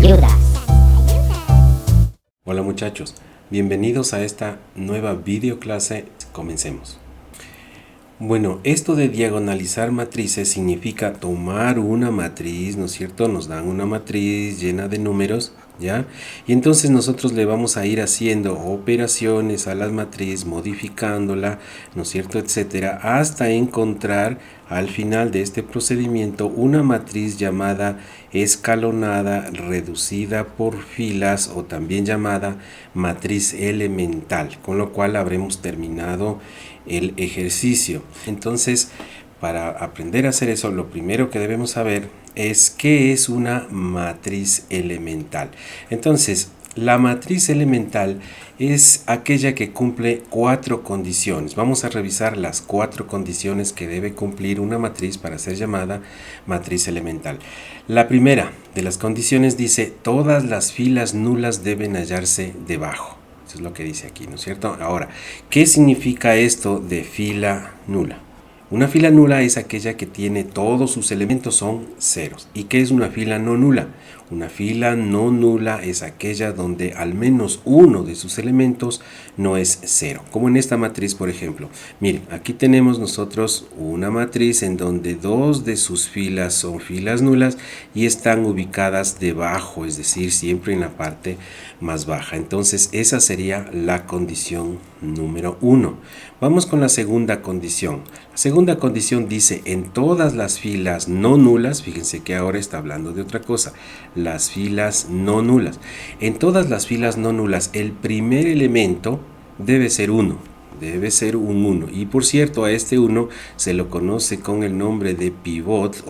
ayudas. Hola muchachos, bienvenidos a esta nueva videoclase. Comencemos. Bueno, esto de diagonalizar matrices significa tomar una matriz, ¿no es cierto? Nos dan una matriz llena de números, ¿ya? Y entonces nosotros le vamos a ir haciendo operaciones a la matriz, modificándola, ¿no es cierto? Etcétera, hasta encontrar al final de este procedimiento una matriz llamada escalonada reducida por filas o también llamada matriz elemental, con lo cual habremos terminado el ejercicio. Entonces, para aprender a hacer eso, lo primero que debemos saber es qué es una matriz elemental. Entonces, la matriz elemental es aquella que cumple 4 condiciones. Vamos a revisar las 4 condiciones que debe cumplir una matriz para ser llamada matriz elemental. La primera de las condiciones dice: todas las filas nulas deben hallarse debajo. Eso es lo que dice aquí, ¿no es cierto? Ahora, ¿qué significa esto de fila nula? Una fila nula es aquella que tiene todos sus elementos son ceros. ¿Y qué es una fila no nula? Una fila no nula es aquella donde al menos uno de sus elementos no es cero. Como en esta matriz, por ejemplo. Miren, aquí tenemos nosotros una matriz en donde 2 de sus filas son filas nulas y están ubicadas debajo, es decir, siempre en la parte más baja. Entonces, esa sería la condición número 1. Vamos con la segunda condición. La segunda condición dice: en todas las filas no nulas, fíjense que ahora está hablando de otra cosa, las filas no nulas. En todas las filas no nulas, el primer elemento debe ser 1. Debe ser un 1. Y por cierto, a este 1 se lo conoce con el nombre de pivot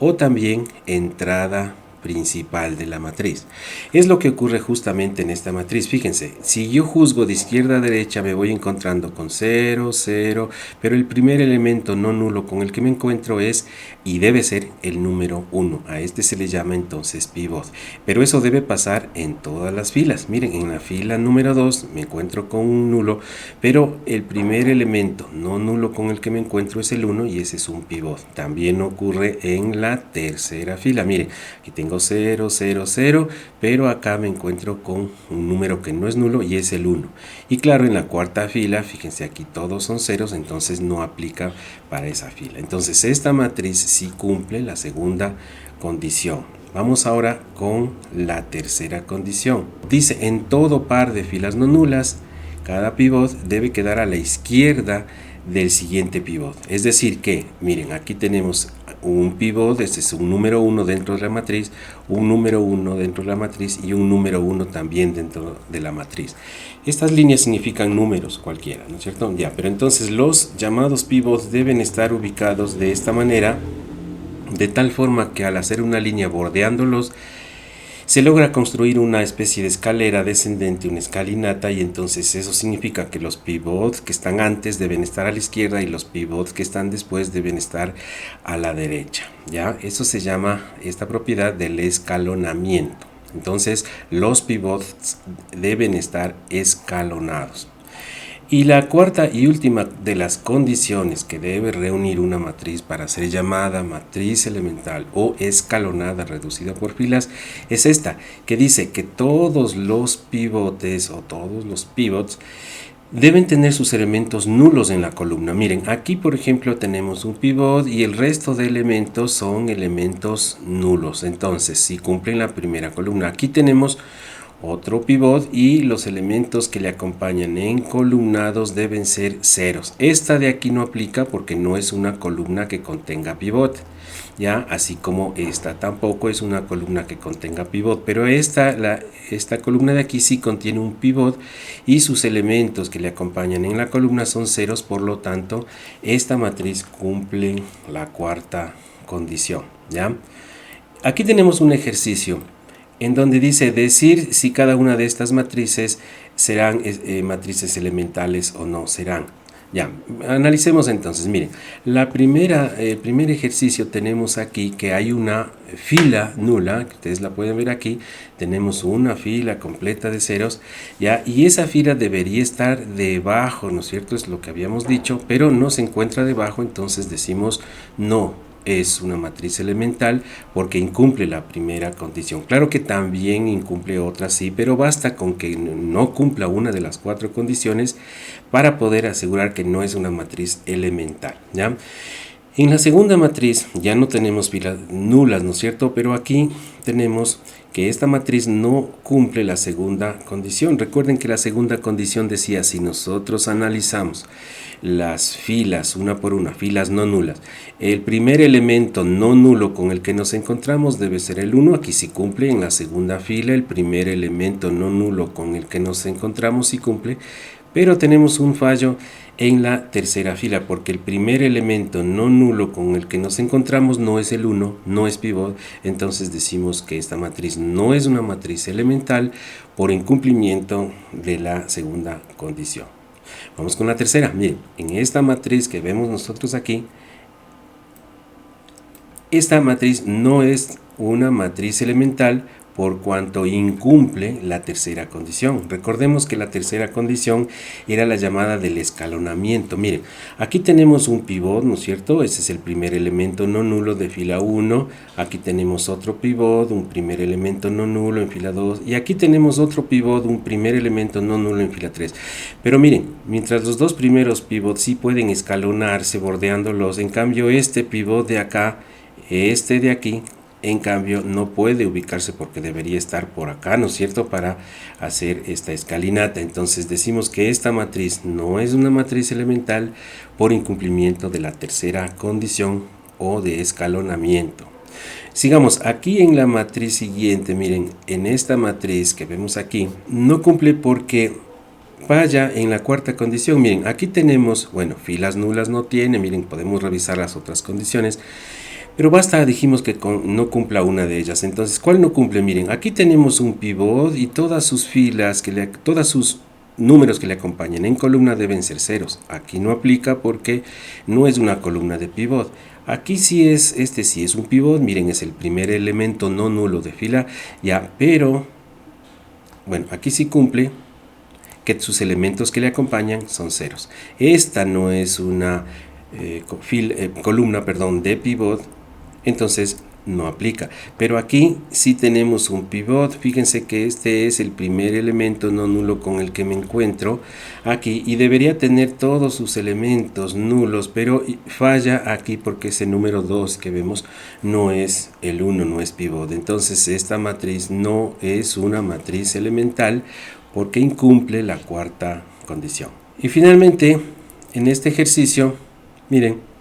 o también entrada principal de la matriz. Es lo que ocurre justamente en esta matriz. Fíjense, si yo juzgo de izquierda a derecha me voy encontrando con 0, 0, pero el primer elemento no nulo con el que me encuentro es y debe ser el número 1. A este se le llama entonces pivot. Pero eso debe pasar en todas las filas. Miren, en la fila número 2 me encuentro con un nulo, pero el primer elemento no nulo con el que me encuentro es el 1 y ese es un pivot. También ocurre en la tercera fila. Miren, aquí tengo 0, 0, 0, pero acá me encuentro con un número que no es nulo y es el 1. Y claro, en la cuarta fila, fíjense, aquí todos son ceros, entonces no aplica para esa fila. Entonces esta matriz sí cumple la segunda condición. Vamos ahora con la tercera condición. Dice: en todo par de filas no nulas, cada pivot debe quedar a la izquierda del siguiente pivot. Es decir que, miren, aquí tenemos un pivot, este es un número 1 dentro de la matriz, un número 1 dentro de la matriz y un número 1 también dentro de la matriz. Estas líneas significan números cualquiera, ¿no es cierto? Ya, pero entonces los llamados pivots deben estar ubicados de esta manera, de tal forma que al hacer una línea bordeándolos, se logra construir una especie de escalera descendente, una escalinata, y entonces eso significa que los pivots que están antes deben estar a la izquierda y los pivots que están después deben estar a la derecha. ¿Ya? Eso se llama esta propiedad del escalonamiento. Entonces los pivots deben estar escalonados. Y la cuarta y última de las condiciones que debe reunir una matriz para ser llamada matriz elemental o escalonada reducida por filas es esta, que dice que todos los pivotes o todos los pivots deben tener sus elementos nulos en la columna. Miren, aquí por ejemplo tenemos un pivot y el resto de elementos son elementos nulos. Entonces, si cumplen la primera columna, aquí tenemos otro pivot y los elementos que le acompañan encolumnados deben ser ceros. Esta de aquí no aplica porque no es una columna que contenga pivot, ya, así como esta tampoco es una columna que contenga pivot, pero esta columna de aquí sí contiene un pivot y sus elementos que le acompañan en la columna son ceros, por lo tanto esta matriz cumple la cuarta condición, ya. Aquí tenemos un ejercicio en donde dice decir si cada una de estas matrices serán matrices elementales o no serán. Ya, analicemos entonces. Miren, el primer ejercicio tenemos aquí que hay una fila nula, que ustedes la pueden ver aquí, tenemos una fila completa de ceros, ya, y esa fila debería estar debajo, ¿no es cierto? Es lo que habíamos dicho, pero no se encuentra debajo, entonces decimos no. es una matriz elemental porque incumple la primera condición. Claro que también incumple otras, sí, pero basta con que no cumpla una de las 4 condiciones para poder asegurar que no es una matriz elemental, ¿ya? En la segunda matriz ya no tenemos filas nulas, ¿no es cierto? Pero aquí tenemos que esta matriz no cumple la segunda condición. Recuerden que la segunda condición decía, si nosotros analizamos las filas una por una, filas no nulas, el primer elemento no nulo con el que nos encontramos debe ser el 1. Aquí sí cumple. En la segunda fila el primer elemento no nulo con el que nos encontramos sí cumple, pero tenemos un fallo en la tercera fila porque el primer elemento no nulo con el que nos encontramos no es el 1, no es pivot. Entonces decimos que esta matriz no es una matriz elemental por incumplimiento de la segunda condición. Vamos con la tercera. Miren, en esta matriz que vemos nosotros aquí, esta matriz no es una matriz elemental por cuanto incumple la tercera condición. Recordemos que la tercera condición era la llamada del escalonamiento. Miren, aquí tenemos un pivot, ¿no es cierto? Ese es el primer elemento no nulo de fila 1. Aquí tenemos otro pivot, un primer elemento no nulo en fila 2. Y aquí tenemos otro pivot, un primer elemento no nulo en fila 3. Pero miren, mientras los dos primeros pivots sí pueden escalonarse bordeándolos, en cambio este pivot de acá, este de aquí, en cambio no puede ubicarse porque debería estar por acá, ¿no es cierto?, para hacer esta escalinata. Entonces decimos que esta matriz no es una matriz elemental por incumplimiento de la tercera condición o de escalonamiento. Sigamos, aquí en la matriz siguiente, miren, en esta matriz que vemos aquí, no cumple porque falla en la cuarta condición. Miren, aquí tenemos, bueno, filas nulas no tiene, miren, podemos revisar las otras condiciones. Pero basta, dijimos que no cumpla una de ellas. Entonces, ¿cuál no cumple? Miren, aquí tenemos un pivot y todas sus filas, todos sus números que le acompañan en columna deben ser ceros. Aquí no aplica porque no es una columna de pivot. Aquí sí es, este sí es un pivot. Miren, es el primer elemento no nulo de fila. Ya, pero, bueno, aquí sí cumple que sus elementos que le acompañan son ceros. Esta no es una columna de pivot. Entonces no aplica, pero aquí sí tenemos un pivot. Fíjense que este es el primer elemento no nulo con el que me encuentro aquí y debería tener todos sus elementos nulos, pero falla aquí porque ese número 2 que vemos no es el 1, no es pivot. Entonces esta matriz no es una matriz elemental porque incumple la cuarta condición. Y finalmente, en este ejercicio, miren,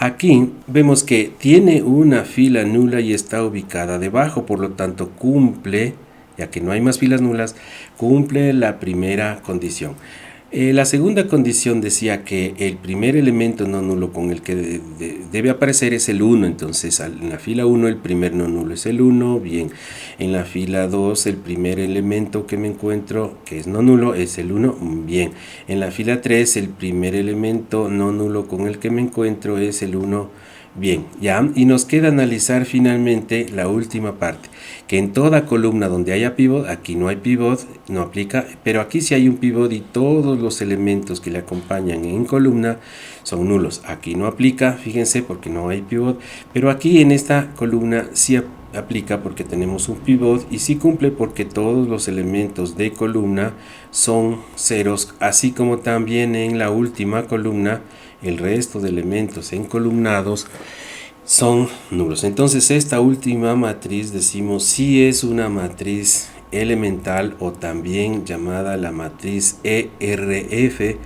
aquí vemos que tiene una fila nula y está ubicada debajo, por lo tanto cumple, ya que no hay más filas nulas, cumple la primera condición. La segunda condición decía que el primer elemento no nulo con el que debe aparecer es el 1, entonces en la fila 1 el primer no nulo es el 1, bien. En la fila 2 el primer elemento que me encuentro que es no nulo es el 1, bien. En la fila 3 el primer elemento no nulo con el que me encuentro es el 1, bien, ya. Y nos queda analizar finalmente la última parte, que en toda columna donde haya pivot, aquí no hay pivot, no aplica, pero aquí sí hay un pivot y todos los elementos que le acompañan en columna son nulos. Aquí no aplica, fíjense, porque no hay pivot, pero aquí en esta columna sí aplica porque tenemos un pivot y sí cumple porque todos los elementos de columna son ceros, así como también en la última columna el resto de elementos encolumnados son nulos. Entonces esta última matriz decimos si es una matriz elemental o también llamada la matriz ERF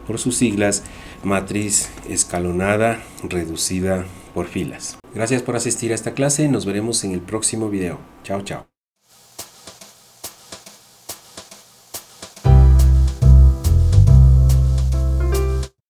por sus siglas, matriz escalonada reducida por filas. Gracias por asistir a esta clase, nos veremos en el próximo video. Chao, chao.